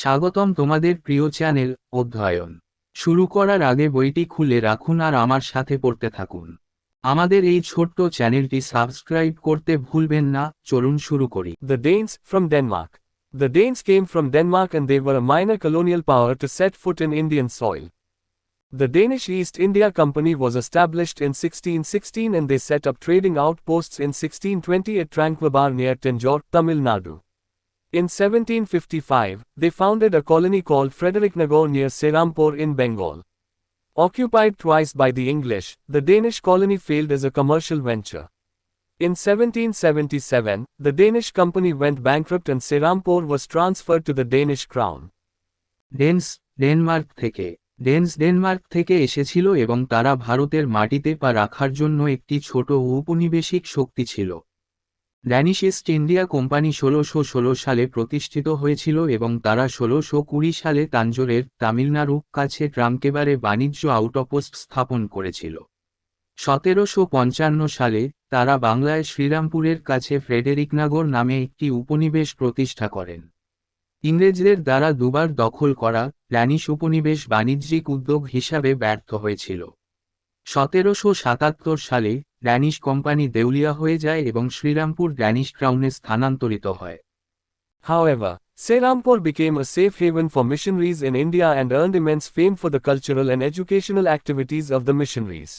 স্বাগতম তোমাদের প্রিয় চ্যানেল অধ্যয়ন। শুরু করার আগে বইটি খুলে রাখুন আর আমার সাথে পড়তে থাকুন। আমাদের এই ছোট্ট চ্যানেলটি সাবস্ক্রাইব করতে ভুলবেন না। চলুন শুরু করি। The Danes from Denmark. The Danes came from Denmark and they were a minor colonial power to set foot in Indian soil. The Danish East India Company was established in 1616 and they set up trading outposts in 1620 at Tranquebar near Tanjore, Tamil Nadu. In 1755, they founded a colony called Fredericknagar near Serampore in Bengal. Occupied twice by the English, the Danish colony failed as a commercial venture. In 1777, the Danish company went bankrupt and Serampore was transferred to the Danish crown. Denmark থেকে এসেছিল এবং তারা ভারতের মাটিতে পা রাখার জন্য একটি ছোট ঔপনিবেশিক শক্তি ছিল। ড্যানিশ ইস্ট ইন্ডিয়া কোম্পানি 1616 সালে প্রতিষ্ঠিত হয়েছিল এবং তারা 1620 সালে তাঞ্জোরের তামিলনাড়ু কাছে ট্রাঙ্কেবারে বাণিজ্য আউটপোস্ট স্থাপন করেছিল। 1755 সালে তারা বাংলায় শ্রীরামপুরের কাছে ফ্রেডেরিকনাগর নামে একটি উপনিবেশ প্রতিষ্ঠা করেন। ইংরেজদের দ্বারা দুবার দখল করা ড্যানিশ উপনিবেশ বাণিজ্যিক উদ্যোগ হিসাবে ব্যর্থ হয়েছিল। 1777 সালে ড্যানিশ কোম্পানি দেউলিয়া হয়ে যায় এবং শ্রীরামপুর ড্যানিশ ক্রাউনে স্থানান্তরিত হয়। However, Serampore became a safe haven for missionaries in India and earned immense fame for the cultural and educational activities of the missionaries.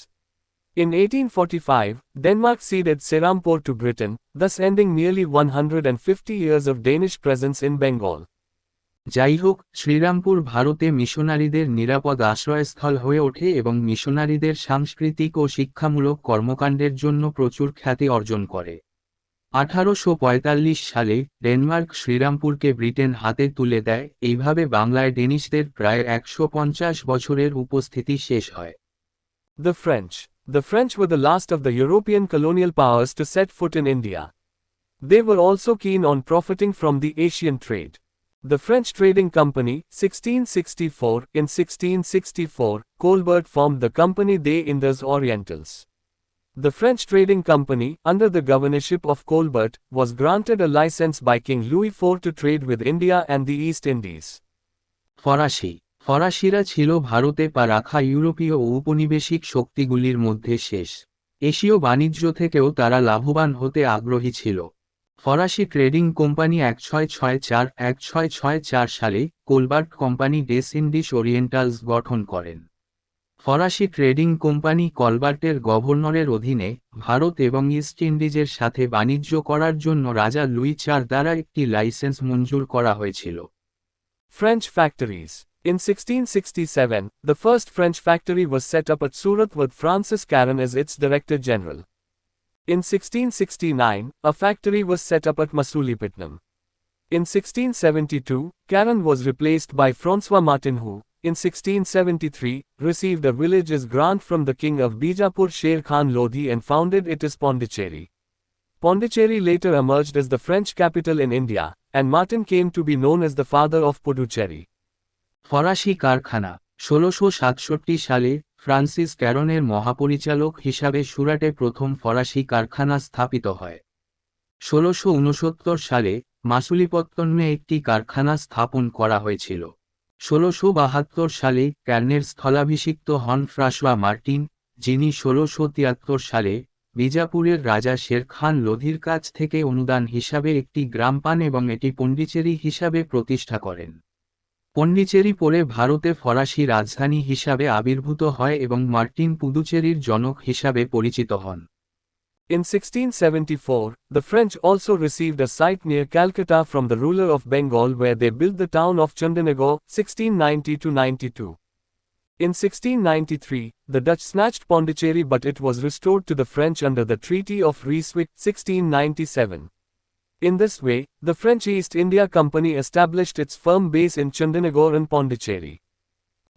In 1845, Denmark ceded Serampore to Britain, thus ending nearly 150 years of Danish presence in Bengal. যাই হোক, শ্রীরামপুর ভারতে মিশনারিদের নিরাপদ আশ্রয়স্থল হয়ে ওঠে এবং মিশনারিদের সাংস্কৃতিক ও শিক্ষামূলক কর্মকাণ্ডের জন্য প্রচুর খ্যাতি অর্জন করে। 1845 সালে ডেনমার্ক শ্রীরামপুরকে ব্রিটেন হাতে তুলে দেয়। এইভাবে বাংলায় ডেনিশদের প্রায় 150 বছরের উপস্থিতি শেষ হয়। The French were the last of the European colonial powers to set foot in India. They were also keen on profiting from the Asian trade. The French Trading Company, 1664, in 1664, Colbert formed the Compagnie des Indes Orientales. The French Trading Company, under the governorship of Colbert, was granted a license by King Louis IV to trade with India and the East Indies. ফরাসিরা ছিল ভারতে পা রাখা ইউরোপীয় ঔপনিবেশিক শক্তিগুলির মধ্যে শেষ। এশীয় বাণিজ্য থেকেও তারা লাভবান হতে আগ্রহী ছিল। ফরাসি ট্রেডিং কোম্পানি 1664 সালে কোলবার্ট কোম্পানি ডেস ইন্ডিস ওরিয়েন্টালস গঠন করেন। ফরাসি ট্রেডিং কোম্পানি কলবার্টের গভর্নরের অধীনে ভারত এবং ইস্ট ইন্ডিজের সাথে বাণিজ্য করার জন্য রাজা লুই IV দ্বারা একটি লাইসেন্স মঞ্জুর করা হয়েছিল। French factories. In 1667, the first French factory was set up at Surat with Francis Caron as its Director General. In 1669, a factory was set up at Masulipatam. In 1672, Caron was replaced by François Martin who, in 1673, received a village as grant from the king of Bijapur Sher Khan Lodhi and founded it as Pondicherry. Pondicherry later emerged as the French capital in India, and Martin came to be known as the father of Puducherry. ফরাসি কারখানা 1667 সালে Francis ক্যারনের মহাপরিচালক হিসাবে সুরাটে প্রথম ফরাসি কারখানা স্থাপিত হয়। 1669 সালে মাসুলিপত্তনে একটি কারখানা স্থাপন করা হয়েছিল। 1672 সালে ক্যারনের স্থলাভিষিক্ত হন ফ্রাঁসোয়া মার্টিন, যিনি 1673 সালে বিজাপুরের রাজা শের খান লোধির কাছ থেকে অনুদান হিসাবে একটি গ্রাম পান এবং এটি পন্ডিচেরি হিসাবে প্রতিষ্ঠা করেন। পন্ডিচেরি পরে ভারতে ফরাসি রাজধানী হিসাবে আবির্ভূত হয় এবং মার্টিন পুদুচেরির জনক হিসাবে পরিচিত হন। In 1674, the French also received a site near Calcutta from the ruler of Bengal where they built the town of Chandanagar, 1690–92. In 1693, the Dutch snatched Pondicherry but it was restored to the French under the Treaty of Ryswick, 1697. In this way, the French East India Company established its firm base in Chandanagar and Pondicherry.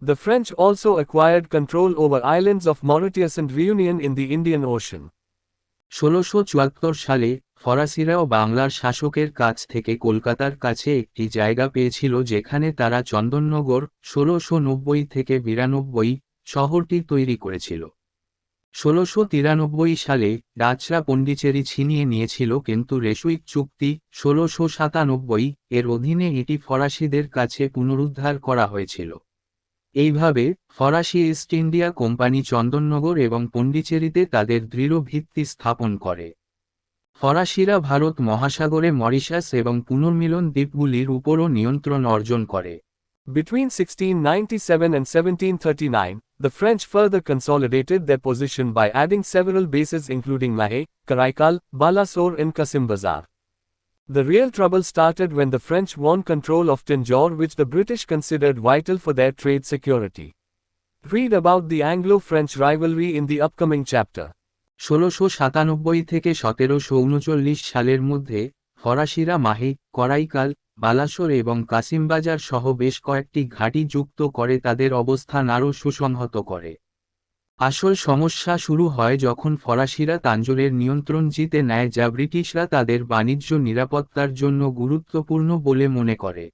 The French also acquired control over islands of Mauritius and Reunion in the Indian Ocean. 1674 সালে ফরাসিরাও বাংলার শাসকের কাছ থেকে কলকাতার কাছে একটি জায়গা পেয়েছিল যেখানে তারা চন্দননগর 1690 থেকে 92 শহরটি তৈরি করেছিল। 1693 সালে ডাচরা পন্ডিচেরি ছিনিয়ে নিয়েছিল, কিন্তু রেশুইক চুক্তি 1697 এর অধীনে এটি ফরাসিদের কাছে পুনরুদ্ধার করা হয়েছিল। এইভাবে ফরাসি ইস্ট ইন্ডিয়া কোম্পানি চন্দননগর এবং পন্ডিচেরিতে তাদের দৃঢ় ভিত্তি স্থাপন করে। ফরাসিরা ভারত মহাসাগরে মরিশাস এবং পুনর্মিলন দ্বীপগুলির উপরও নিয়ন্ত্রণ অর্জন করে। Between 1697 and 1739, the French further consolidated their position by adding several bases including Mahé, Karaikal, Balasore and Kasimbazar. The real trouble started when the French won control of Tanjore, which the British considered vital for their trade security. Read about the Anglo-French rivalry in the upcoming chapter. 1697 থেকে 1739 সালের মধ্যে ফরাসিরা মাহে, করাইকাল, বালাসোর এবং কাসিমবাজার সহ বেশ কয়েকটি ঘাঁটি যুক্ত করে তাদের অবস্থান আরও সুসংহত করে। আসল সমস্যা শুরু হয় যখন ফরাসিরা তাঞ্জোরের নিয়ন্ত্রণ জিতে নেয়, যা ব্রিটিশরা তাদের বাণিজ্য নিরাপত্তার জন্য গুরুত্বপূর্ণ বলে মনে করে।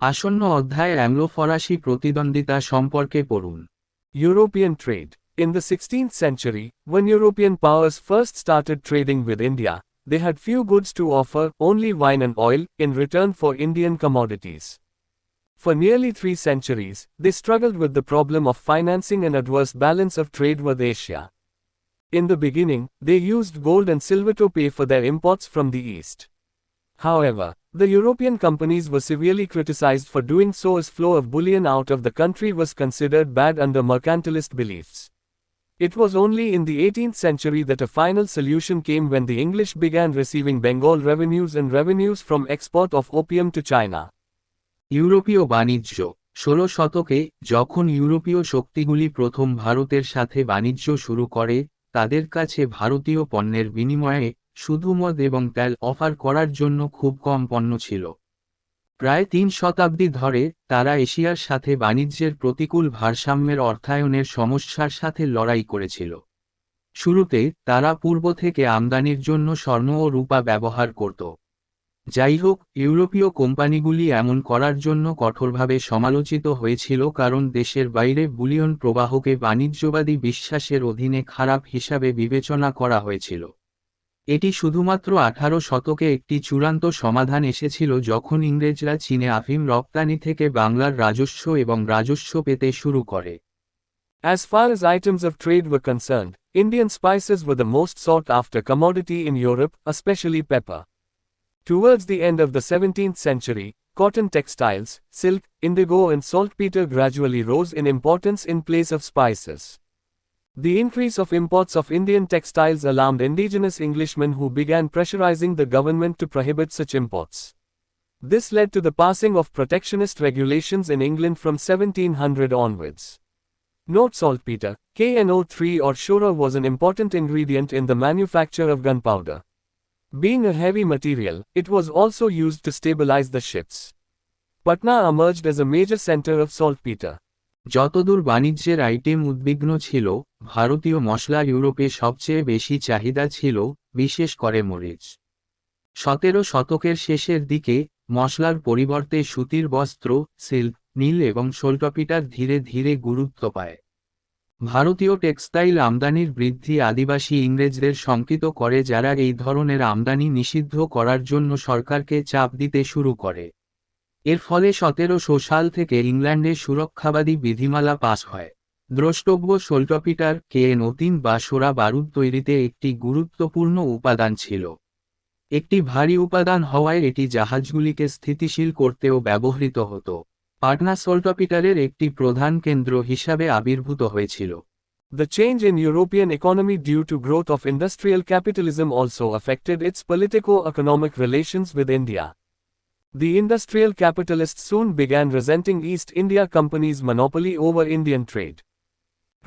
আসন্ন অধ্যায়ে অ্যাংলো-ফরাসি প্রতিদ্বন্দ্বিতা সম্পর্কে পড়ুন। European trade. In the 16th century, when European powers first started trading with India, they had few goods to offer, only wine and oil, in return for Indian commodities. For nearly 3 centuries, they struggled with the problem of financing an adverse balance of trade with Asia. In the beginning, they used gold and silver to pay for their imports from the East. However, the European companies were severely criticized for doing so, as flow of bullion out of the country was considered bad under mercantilist beliefs. It was only in the 18th century that a final solution came when the English began receiving Bengal revenues and revenues from export of opium to China. ইউরোপীয় বাণিজ্য 16 শতকে যখন ইউরোপীয় শক্তিগুলি প্রথম ভারতের সাথে বাণিজ্য শুরু করে, তাদের কাছে ভারতীয় পণ্যের বিনিময়ে শুধু মদ এবং তেল অফার করার জন্য খুব কম পণ্য ছিল। প্রায় 3 শতাব্দী ধরে তারা এশিয়ার সাথে বাণিজ্যের প্রতিকূল ভারসাম্যের অর্থায়নের সমস্যার সাথে লড়াই করেছিল। শুরুতে তারা পূর্ব থেকে আমদানির জন্য স্বর্ণ ও রূপা ব্যবহার করত। যাই হোক, ইউরোপীয় কোম্পানিগুলি এমন করার জন্য কঠোরভাবে সমালোচিত হয়েছিল, কারণ দেশের বাইরে বুলিয়ন প্রবাহকে বাণিজ্যবাদী বিশ্বাসের অধীনে খারাপ হিসাবে বিবেচনা করা হয়েছিল। এটি শুধুমাত্র 18 শতকে একটি চূড়ান্ত সমাধান এসেছিল যখন ইংরেজরা চীনে আফিম রপ্তানি থেকে বাংলার রাজস্ব এবং রাজস্ব পেতে শুরু করে। As far as items of trade were concerned, Indian spices were the most sought after commodity in Europe, especially pepper. Towards the end of the 17th century, cotton textiles, silk, indigo and saltpeter gradually rose in importance in place of spices. The increase of imports of Indian textiles alarmed indigenous Englishmen, who began pressurizing the government to prohibit such imports. This led to the passing of protectionist regulations in England from 1700 onwards. Note: saltpeter, KNO3 or shora, was an important ingredient in the manufacture of gunpowder. Being a heavy material, it was also used to stabilize the ships. Patna emerged as a major center of saltpeter. যতদূর বাণিজ্যের item উদ্বিগ্ন ছিল, ভারতীয় মশলা ইউরোপে সবচেয়ে বেশি চাহিদা ছিল, বিশেষ করে মরিচ। 17 শতকের শেষের দিকে মশলার পরিবর্তে সুতির বস্ত্র, সিল্ক, নীল এবং সোলটপিটার ধীরে ধীরে গুরুত্ব পায়। ভারতীয় টেক্সটাইল আমদানির বৃদ্ধি আদিবাসী ইংরেজদের শঙ্কিত করে, যারা এই ধরনের আমদানি নিষিদ্ধ করার জন্য সরকারকে চাপ দিতে শুরু করে। এর ফলে 1700 সাল থেকে ইংল্যান্ডে সুরক্ষাবাদী বিধিমালা পাস হয়। দ্রষ্টব্য: সোলটপিটার KNO3 বা সোরা বারুদ তৈরিতে একটি গুরুত্বপূর্ণ উপাদান ছিল। একটি ভারী উপাদান হওয়ায় এটি জাহাজগুলিকে স্থিতিশীল করতেও ব্যবহৃত হতো। পাটনা সোলটপিটারের একটি প্রধান কেন্দ্র হিসাবে আবির্ভূত হয়েছিল। The change in European economy due to growth of industrial capitalism also affected its politico-economic relations with India. The industrial capitalists soon began resenting East India Company's monopoly over Indian trade.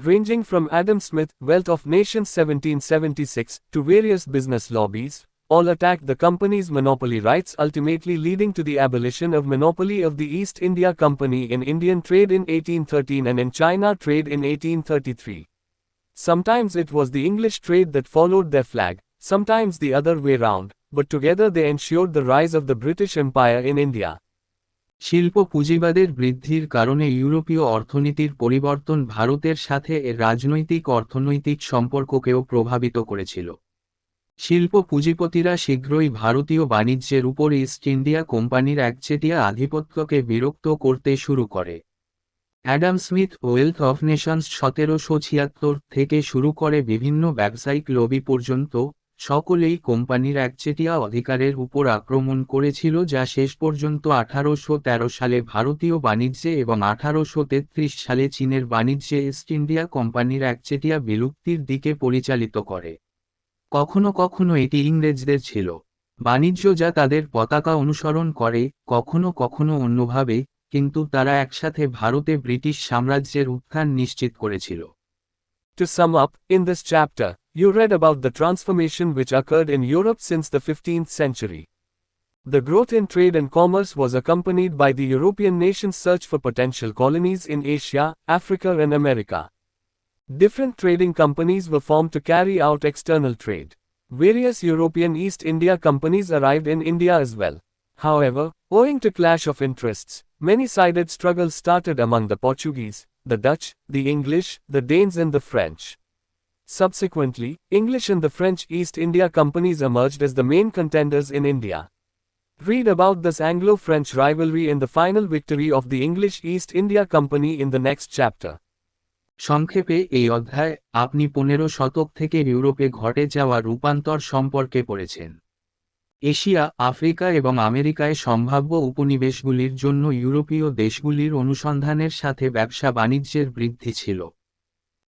Ranging from Adam Smith, Wealth of Nations 1776, to various business lobbies, all attacked the company's monopoly rights, ultimately leading to the abolition of monopoly of the East India Company in Indian trade in 1813 and in China trade in 1833. Sometimes it was the English trade that followed their flag, sometimes the other way round, but together they ensured the rise of the British Empire in India. শিল্প পুঁজিবাদের বৃদ্ধির কারণে ইউরোপীয় অর্থনীতির পরিবর্তন ভারতের সাথে এর রাজনৈতিক অর্থনৈতিক সম্পর্ককেও প্রভাবিত করেছিল। শিল্প পুঁজিপতিরা শীঘ্রই ভারতীয় বাণিজ্যের উপর ইস্ট ইন্ডিয়া কোম্পানির একচেটিয়া আধিপত্যকে বিরক্ত করতে শুরু করে। Adam Smith wealth of Nations 1776 থেকে শুরু করে বিভিন্ন ব্যবসায়িক লবি পর্যন্ত সকলেই কোম্পানির একচেটিয়া অধিকারের উপর আক্রমণ করেছিল, যা শেষ পর্যন্ত 1813 সালে ভারতীয় বাণিজ্যে এবং 1833 সালে চীনের বাণিজ্যে ইস্ট ইন্ডিয়া কোম্পানির একচেটিয়া বিলুপ্তির দিকে পরিচালিত করে। কখনো কখনো এটি ইংরেজদের ছিল বাণিজ্য যা তাদের পতাকা অনুসরণ করে, কখনো কখনো অন্যভাবে, কিন্তু তারা একসাথে ভারতে ব্রিটিশ সাম্রাজ্যের উত্থান নিশ্চিত করেছিল। To sum up, in this chapter, you read about the transformation which occurred in Europe since the 15th century. The growth in trade and commerce was accompanied by the European nations' search for potential colonies in Asia, Africa and America. Different trading companies were formed to carry out external trade. Various European East India companies arrived in India as well. However, owing to clash of interests, many-sided struggles started among the Portuguese, the Dutch, the English, the Danes and the French. Subsequently, English and the French East India companies emerged as the main contenders in India. Read about this Anglo-French rivalry and the final victory of the English East India Company in the next chapter. সংক্ষেপে এই অধ্যায় আপনি 15 শতক থেকে ইউরোপে ঘটে যাওয়া রূপান্তর সম্পর্কে পড়েছেন। এশিয়া, আফ্রিকা এবং আমেরিকায় সম্ভাব্য উপনিবেশগুলির জন্য ইউরোপীয় দেশগুলির অনুসন্ধানের সাথে ব্যবসা বাণিজ্যের বৃদ্ধি ছিল।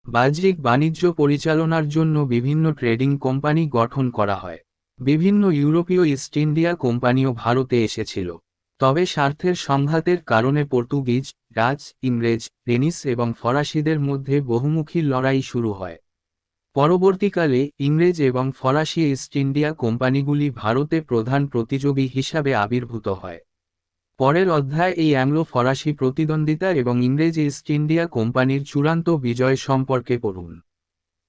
বাহ্যিক বাণিজ্য পরিচালনার জন্য বিভিন্ন ট্রেডিং কোম্পানি গঠন করা হয়। বিভিন্ন ইউরোপীয় ইস্ট ইন্ডিয়া কোম্পানিও ভারতে এসেছিল। তবে স্বার্থের সংঘাতের কারণে পর্তুগিজ, ডাচ, ইংরেজ, ডেনিশ এবং ফরাসিদের মধ্যে বহুমুখী লড়াই শুরু হয়। পরবর্তীকালে ইংরেজ এবং ফরাসি ইস্ট ইন্ডিয়া কোম্পানিগুলি ভারতে প্রধান প্রতিযোগী হিসাবে আবির্ভূত হয়। পরের অধ্যায় এই অ্যাংলো ফরাসি প্রতিদ্বন্দ্বিতা এবং ইংরেজ ইস্ট ইন্ডিয়া কোম্পানির চূড়ান্ত বিজয় সম্পর্কে পড়ুন।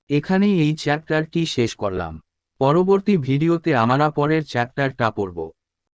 এখানেই এই চ্যাপ্টারটি শেষ করলাম। পরবর্তী ভিডিওতে আমরা পরের চ্যাপ্টারটা পড়ব।